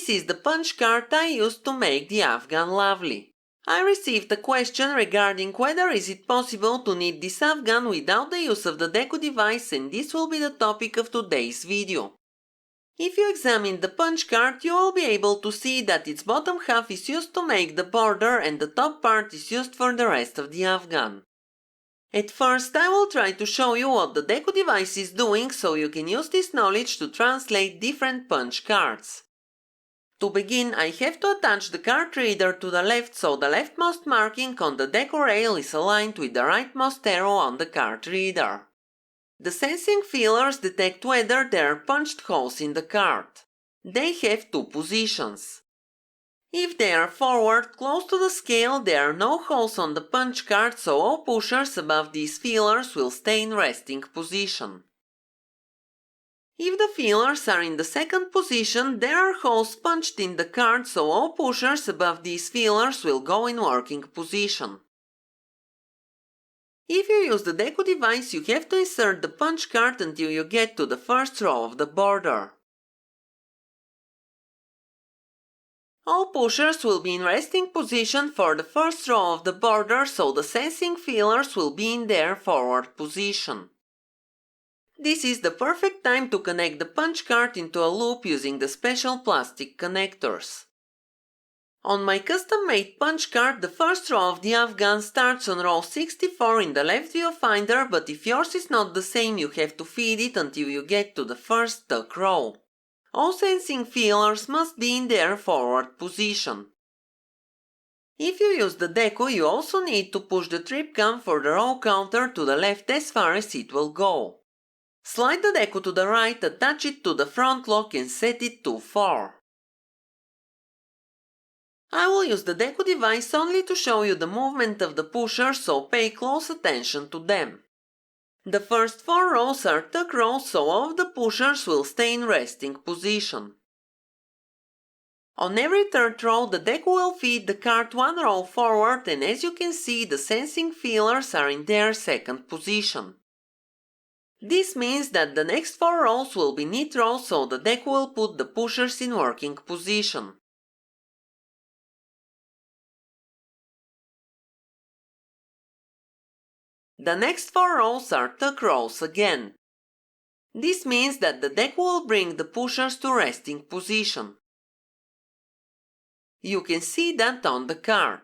This is the punch card I used to make the Afghan Lovely. I received a question regarding whether is it possible to knit this Afghan without the use of the Deco device, and this will be the topic of today's video. If you examine the punch card, you will be able to see that its bottom half is used to make the border and the top part is used for the rest of the Afghan. At first, I will try to show you what the Deco device is doing so you can use this knowledge to translate different punch cards. To begin, I have to attach the card reader to the left so the leftmost marking on the Deco rail is aligned with the rightmost arrow on the card reader. The sensing feelers detect whether there are punched holes in the card. They have two positions. If they are forward close to the scale, there are no holes on the punch card, so all pushers above these feelers will stay in resting position. If the feelers are in the second position, there are holes punched in the card, so all pushers above these feelers will go in working position. If you use the Deco device, you have to insert the punch card until you get to the first row of the border. All pushers will be in resting position for the first row of the border, so the sensing feelers will be in their forward position. This is the perfect time to connect the punch card into a loop using the special plastic connectors. On my custom-made punch card, the first row of the Afghan starts on row 64 in the left viewfinder, but if yours is not the same, you have to feed it until you get to the first stuck row. All sensing feelers must be in their forward position. If you use the Deco, you also need to push the trip cam for the row counter to the left as far as it will go. Slide the Deco to the right, attach it to the front lock and set it to 4. I will use the Deco device only to show you the movement of the pushers, so pay close attention to them. The first 4 rows are tuck rows, so all of the pushers will stay in resting position. On every third row, the Deco will feed the card 1 row forward, and as you can see, the sensing feelers are in their second position. This means that the next 4 rows will be knit rows, so the Deco will put the pushers in working position. The next 4 rows are tuck rows again. This means that the Deco will bring the pushers to resting position. You can see that on the card.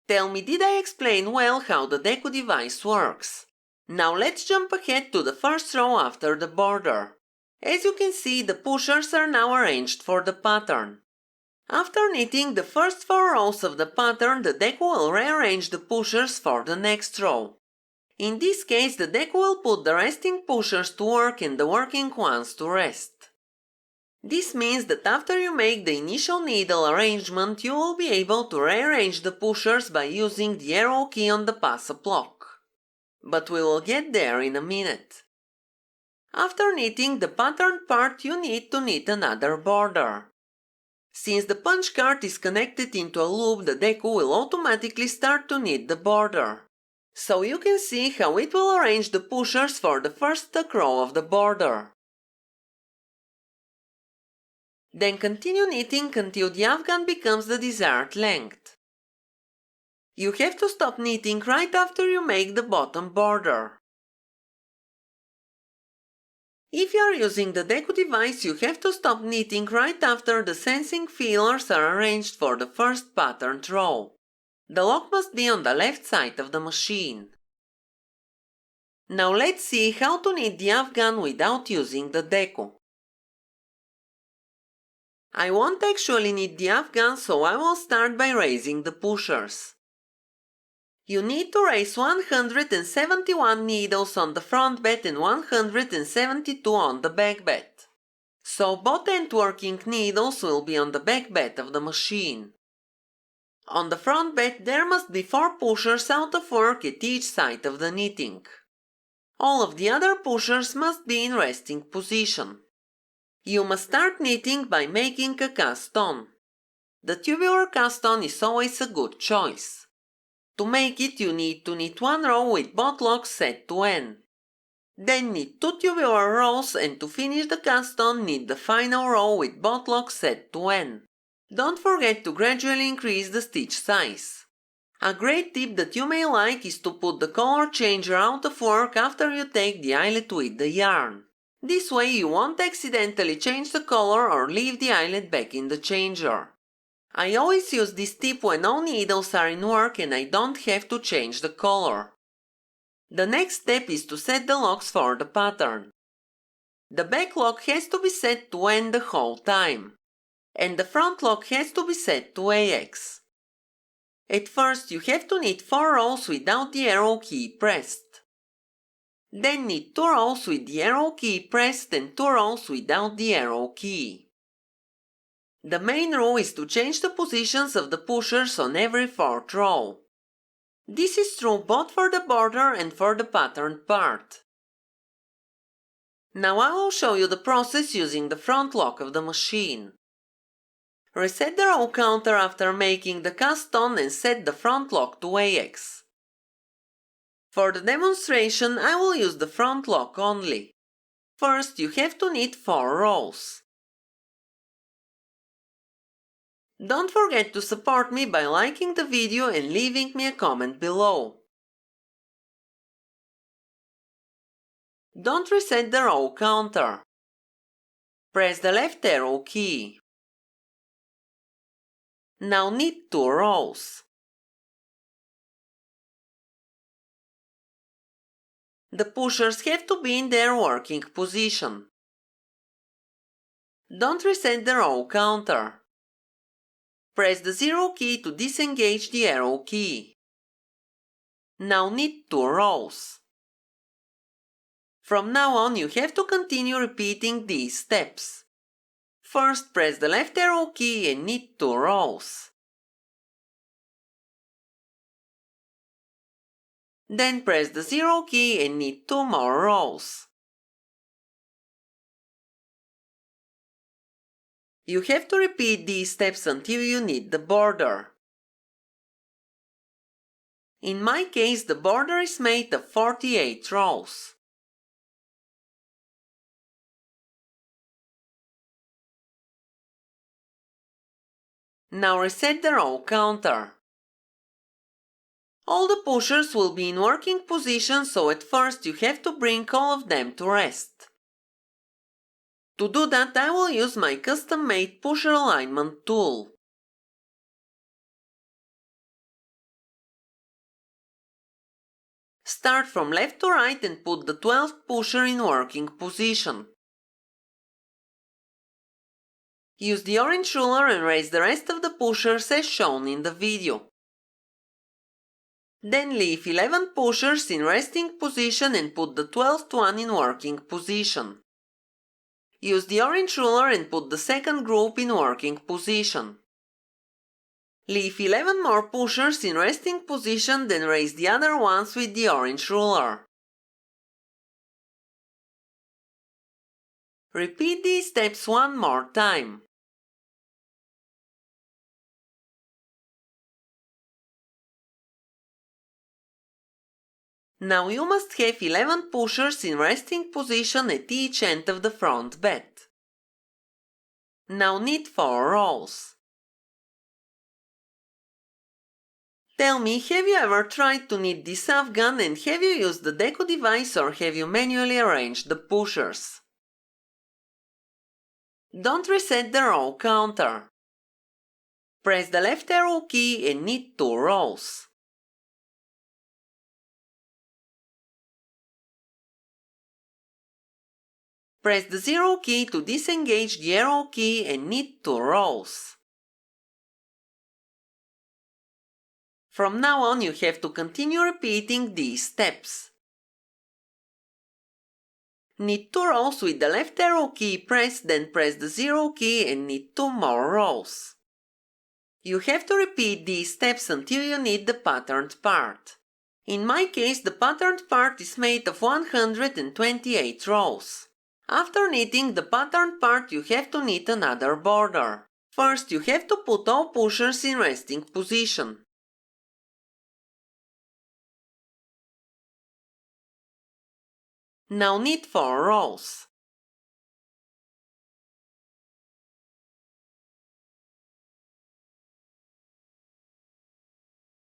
Tell me, did I explain well how the Deco device works? Now let's jump ahead to the first row after the border. As you can see, the pushers are now arranged for the pattern. After knitting the first 4 rows of the pattern, the Deco will rearrange the pushers for the next row. In this case, the Deco will put the resting pushers to work and the working ones to rest. This means that after you make the initial needle arrangement, you will be able to rearrange the pushers by using the arrow key on the Passap lock. But we will get there in a minute. After knitting the pattern part, you need to knit another border. Since the punch card is connected into a loop, the Deco will automatically start to knit the border. So you can see how it will arrange the pushers for the first tuck row of the border. Then continue knitting until the Afghan becomes the desired length. You have to stop knitting right after you make the bottom border. If you are using the Deco device, you have to stop knitting right after the sensing feelers are arranged for the first patterned row. The lock must be on the left side of the machine. Now let's see how to knit the Afghan without using the Deco. I won't actually knit the Afghan, so I will start by raising the pushers. You need to raise 171 needles on the front bed and 172 on the back bed. So both end working needles will be on the back bed of the machine. On the front bed there must be 4 pushers out of work at each side of the knitting. All of the other pushers must be in resting position. You must start knitting by making a cast on. The tubular cast on is always a good choice. To make it, you need to knit 1 row with both locks set to N. Then knit 2 tubular rows, and to finish the cast on, knit the final row with both locks set to N. Don't forget to gradually increase the stitch size. A great tip that you may like is to put the color changer out of work after you take the eyelet with the yarn. This way you won't accidentally change the color or leave the eyelet back in the changer. I always use this tip when all needles are in work and I don't have to change the color. The next step is to set the locks for the pattern. The back lock has to be set to N the whole time, and the front lock has to be set to AX. At first you have to knit 4 rows without the arrow key pressed. Then knit 2 rows with the arrow key pressed and 2 rows without the arrow key. The main rule is to change the positions of the pushers on every 4th row. This is true both for the border and for the patterned part. Now I will show you the process using the front lock of the machine. Reset the row counter after making the cast on and set the front lock to AX. For the demonstration I will use the front lock only. First you have to knit 4 rows. Don't forget to support me by liking the video and leaving me a comment below. Don't reset the row counter. Press the left arrow key. Now knit 2 rows. The pushers have to be in their working position. Don't reset the row counter. Press the 0 key to disengage the arrow key. Now knit 2 rows. From now on you have to continue repeating these steps. First press the left arrow key and knit 2 rows. Then press the 0 key and knit 2 more rows. You have to repeat these steps until you knit the border. In my case, the border is made of 48 rows. Now reset the row counter. All the pushers will be in working position, so at first you have to bring all of them to rest. To do that, I will use my custom-made pusher alignment tool. Start from left to right and put the 12th pusher in working position. Use the orange ruler and raise the rest of the pushers as shown in the video. Then leave 11 pushers in resting position and put the 12th one in working position. Use the orange ruler and put the second group in working position. Leave 11 more pushers in resting position, then raise the other ones with the orange ruler. Repeat these steps one more time. Now you must have 11 pushers in resting position at each end of the front bed. Now knit 4 rows. Tell me, have you ever tried to knit this Afghan and have you used the Deco device or have you manually arranged the pushers? Don't reset the row counter. Press the left arrow key and knit 2 rows. Press the 0 key to disengage the arrow key and knit 2 rows. From now on you have to continue repeating these steps. Knit 2 rows with the left arrow key pressed, then press the 0 key and knit 2 more rows. You have to repeat these steps until you knit the patterned part. In my case, the patterned part is made of 128 rows. After knitting the patterned part, you have to knit another border. First, you have to put all pushers in resting position. Now knit 4 rows.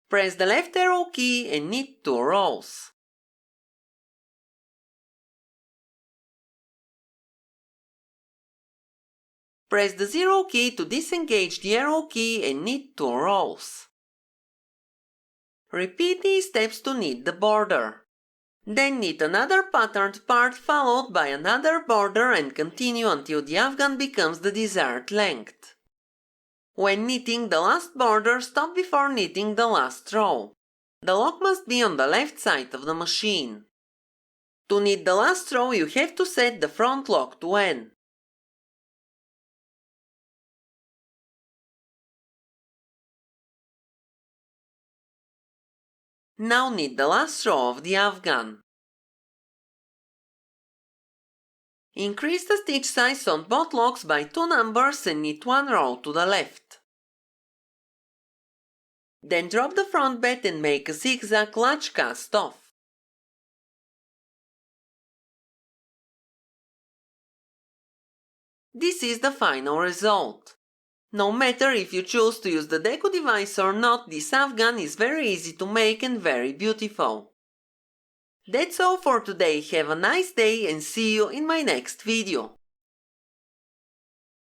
Press the left arrow key and knit 2 rows. Press the 0 key to disengage the arrow key and knit 2 rows. Repeat these steps to knit the border. Then knit another patterned part followed by another border and continue until the afghan becomes the desired length. When knitting the last border, stop before knitting the last row. The lock must be on the left side of the machine. To knit the last row, you have to set the front lock to N. Now knit the last row of the afghan. Increase the stitch size on both locks by 2 numbers and knit 1 row to the left. Then drop the front bed and make a zigzag latch cast off. This is the final result. No matter if you choose to use the Deco device or not, this afghan is very easy to make and very beautiful. That's all for today. Have a nice day and see you in my next video.